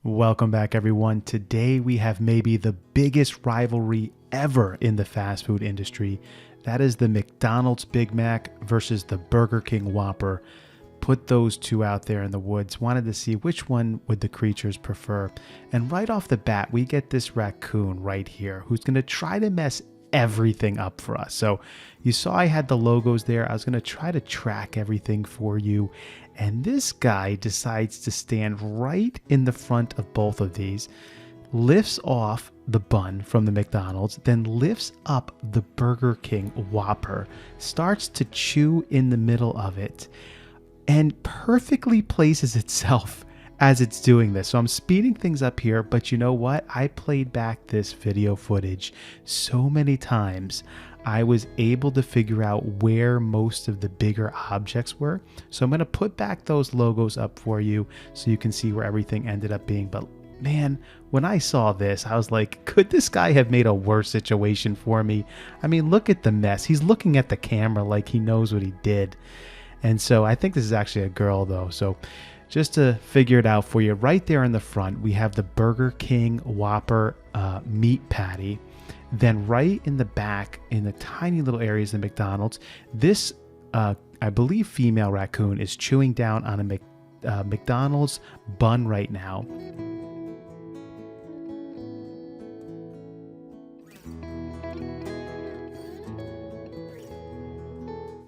Welcome back, everyone. Today we have maybe the biggest rivalry ever in the fast food industry. That is the McDonald's Big Mac versus the Burger King Whopper. Put those two out there in the woods. Wanted to see which one would the creatures prefer. And right off the bat, we get this raccoon right here who's going to try to mess everything up for us. So you saw I had the logos there. I was going to try to track everything for you. And this guy decides to stand right in the front of both of these, lifts off the bun from the McDonald's, then lifts up the Burger King Whopper, starts to chew in the middle of it, and perfectly places itself as it's doing this. So I'm speeding things up here, but you know what? I played back this video footage so many times, I was able to figure out where most of the bigger objects were. So I'm going to put back those logos up for you so you can see where everything ended up being. But man, when I saw this, I was like, could this guy have made a worse situation for me? I mean, look at the mess. He's looking at the camera like he knows what he did. And so I think this is actually a girl though. So just to figure it out for you, right there in the front, we have the Burger King Whopper meat patty. Then right in the back, in the tiny little areas of McDonald's, this, I believe, female raccoon is chewing down on a McDonald's bun right now.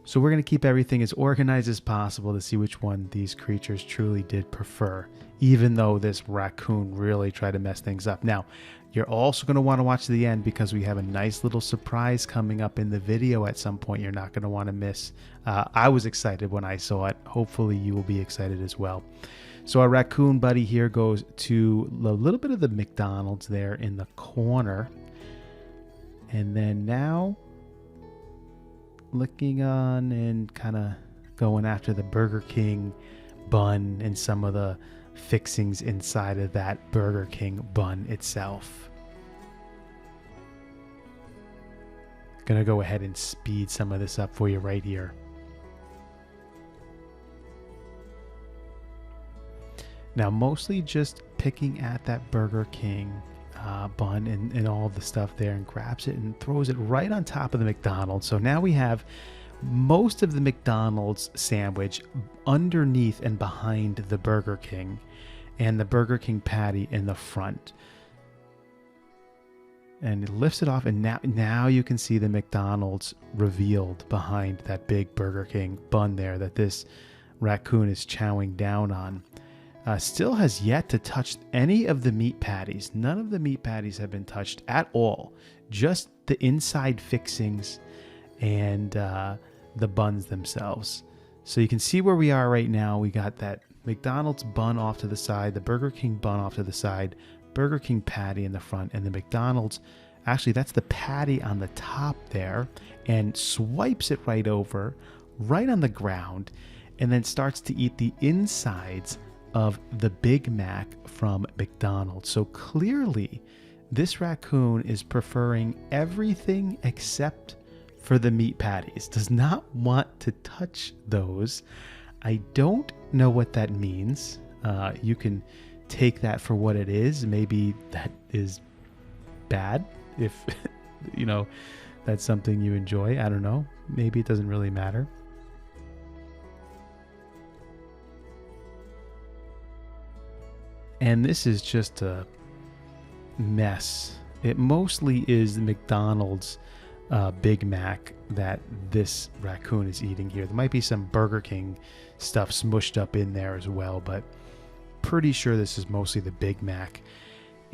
So we're going to keep everything as organized as possible to see which one these creatures truly did prefer, even though this raccoon really tried to mess things up. Now, you're also going to want to watch to the end because we have a nice little surprise coming up in the video at some point you're not going to want to miss. I was excited when I saw it. Hopefully you will be excited as well. So our raccoon buddy here goes to a little bit of the McDonald's there in the corner. And then now looking on and kind of going after the Burger King bun and some of the fixings inside of that Burger King bun itself. Gonna go ahead and speed some of this up for you right here. Now mostly just picking at that Burger King bun and all the stuff there, and grabs it and throws it right on top of the McDonald's. So now we have most of the McDonald's sandwich underneath and behind the Burger King, and the Burger King patty in the front. And it lifts it off, and now you can see the McDonald's revealed behind that big Burger King bun there that this raccoon is chowing down on. Still has yet to touch any of the meat patties. None of the meat patties have been touched at all. Just the inside fixings and the buns themselves. So you can see where we are right now. We got that McDonald's bun off to the side, the Burger King bun off to the side, Burger King patty in the front, and the McDonald's, actually that's the patty on the top there, and swipes it right over, right on the ground, and then starts to eat the insides of the Big Mac from McDonald's. So clearly this raccoon is preferring everything except for the meat patties. Does not want to touch those. I don't know what that means. You can take that for what it is. Maybe that is bad if you know that's something you enjoy. I don't know. Maybe it doesn't really matter. And this is just a mess. It mostly is the McDonald's Big Mac that this raccoon is eating here. There might be some Burger King stuff smushed up in there as well, but pretty sure this is mostly the Big Mac.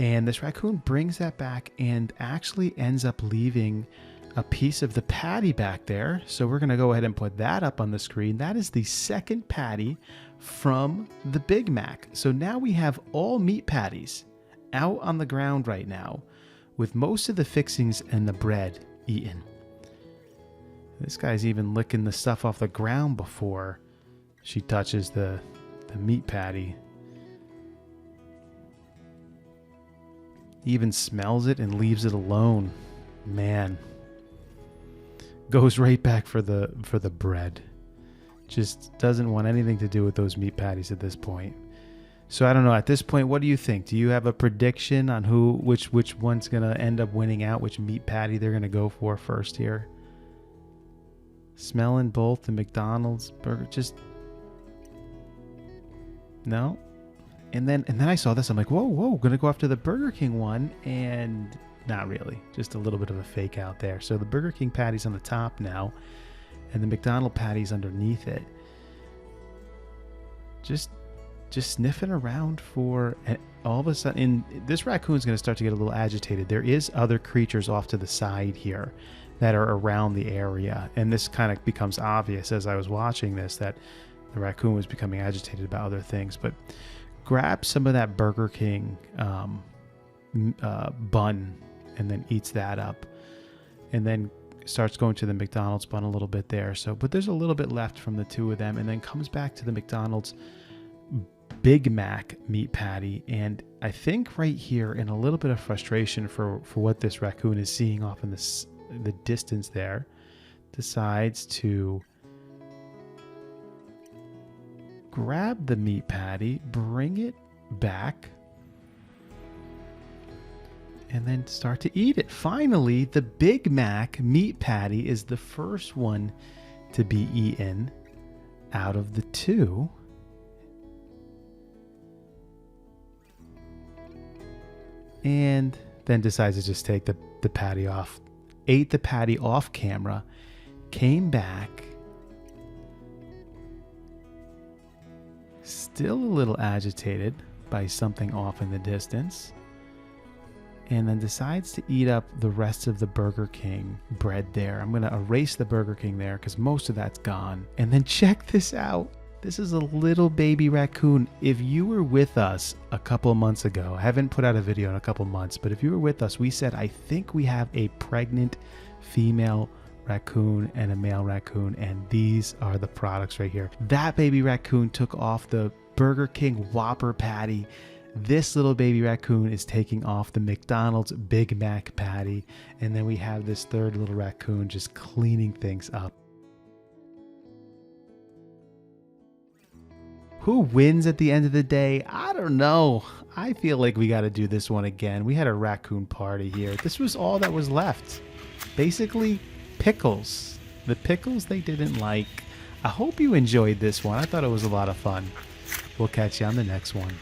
And this raccoon brings that back and actually ends up leaving a piece of the patty back there. So we're going to go ahead and put that up on the screen. That is the second patty from the Big Mac. So now we have all meat patties out on the ground right now, with most of the fixings and the bread eaten. This guy's even licking the stuff off the ground before she touches the meat patty. Even smells it and leaves it alone. Man. Goes right back for the bread. Just doesn't want anything to do with those meat patties at this point. So I don't know. At this point, what do you think? Do you have a prediction on which one's gonna end up winning out? Which meat patty they're gonna go for first here? Smelling both the McDonald's burger, just no. And then I saw this. I'm like, whoa, gonna go after the Burger King one, and not really. Just a little bit of a fake out there. So the Burger King patty's on the top now, and the McDonald's patty's underneath it. Just sniffing around for, and all of a sudden, this raccoon's going to start to get a little agitated. There is other creatures off to the side here that are around the area, and this kind of becomes obvious as I was watching this, that the raccoon was becoming agitated about other things. But grabs some of that Burger King bun and then eats that up, and then starts going to the McDonald's bun a little bit there. So, but there's a little bit left from the two of them, and then comes back to the McDonald's Big Mac meat patty. And I think right here, in a little bit of frustration for what this raccoon is seeing off in the distance there, decides to grab the meat patty, bring it back, and then start to eat it. Finally, the Big Mac meat patty is the first one to be eaten out of the two. And then decides to just take the patty off. Ate the patty off camera, came back, still a little agitated by something off in the distance, and then decides to eat up the rest of the Burger King bread there. I'm going to erase the Burger King there because most of that's gone. And then check this out. This is a little baby raccoon. If you were with us a couple of months ago, I haven't put out a video in a couple of months, but if you were with us, we said, I think we have a pregnant female raccoon and a male raccoon, and these are the products right here. That baby raccoon took off the Burger King Whopper patty. This little baby raccoon is taking off the McDonald's Big Mac patty, and then we have this third little raccoon just cleaning things up. Who wins at the end of the day? I don't know. I feel like we got to do this one again. We had a raccoon party here. This was all that was left. Basically, pickles. The pickles they didn't like. I hope you enjoyed this one. I thought it was a lot of fun. We'll catch you on the next one.